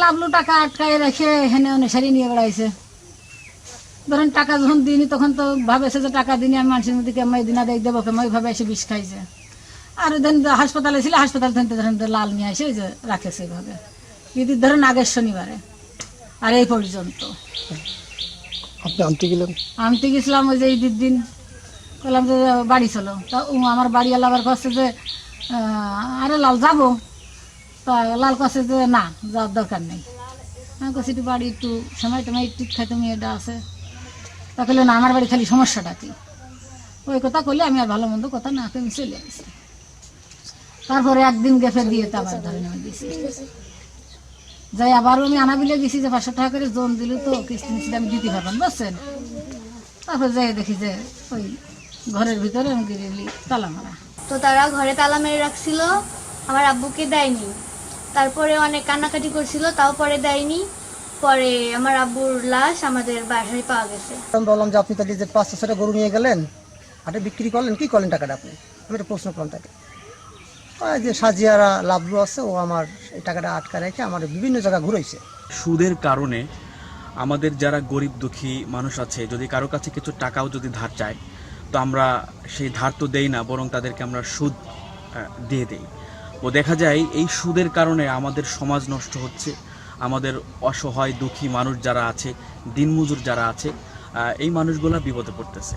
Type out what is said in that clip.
লাভলু টাকা আটকায় রেখে হেনে অনুসারী নিয়ে বেড়াইছে। ধরেন টাকা যখন দিইনি তখন তো ভাবেছে যে টাকা দিনই আমি মানুষের মধ্যে কেমন দিনা দেবো কেমন ভাবে এসে বিষ খাইছে। আর ধরেন হাসপাতালে ছিল, হাসপাতাল থেকে ধরেন লাল নিয়ে আসে ওই যে রাখেছে এইভাবে ঈদের ধরেন আগের শনিবারে আর এই পর্যন্ত। আপনি আনতে গেলেন? আনতে গেছিলাম ওই যে ঈদের দিন, বললাম যে বাড়ি চলো। তা আমার বাড়ি এলা আবার কাছে যে আরে লাল যাবো, তা লাল কাছে যে না যাওয়ার দরকার নেই। আমি কাছে একটু বাড়ি একটু সময় টময় একটু খাইতে মেয়েটা আছে। তা করলে না আমার বাড়ি খালি সমস্যাটা কি, ওই কথা করলে আমি আর ভালো মন্দ কথা না আমি চলে আসি। তারপরে একদিন গেফে দিয়ে তো আবার ধরে নেমে গেছি, যাই আবারও আমি আনাবিলে গেছি যে 500 টাকা করে জোন দিল তো কিস্তি মিস্তি আমি দিতে পারবেন বুঝছেন। তারপর যাই দেখি যে ওই ঘরের ভিতরে আমি গেলি তালা মারা। তো তারা ঘরে তালা মেরে রাখছিল, আমার আব্বুকে দেয়নি। তারপরে অনেক কান্নাকাটি করছিল, তাও পরে দেয়নি। পরে আমার আব্বুর লাশ আমাদের বাসায় পাওয়া গেছে। আমি বললাম যে আপনি তাহলে যে 500 গরু নিয়ে গেলেন হাটে বিক্রি করলেন, কি করলেন টাকাটা আপনি? আমি একটা প্রশ্ন করলাম তাকে। যে সাজিয়ারা লাভলু আছে, ও আমার এই টাকাটা আটকা রেখে আমার বিভিন্ন জায়গা ঘুরাইছে। সুদের কারণে আমাদের যারা গরিব দুঃখী মানুষ আছে, যদি কারো কাছে কিছু টাকাও যদি ধার চায়, তো আমরা সেই ধার তো দেই না, বরং তাদেরকে আমরা সুদ দিয়ে দেই। ও দেখা যায় এই সুদের কারণে আমাদের সমাজ নষ্ট হচ্ছে, আমাদের অসহায় দুঃখী মানুষ যারা আছে, দিনমজুর যারা আছে, এই মানুষগুলা বিপদে পড়তেছে।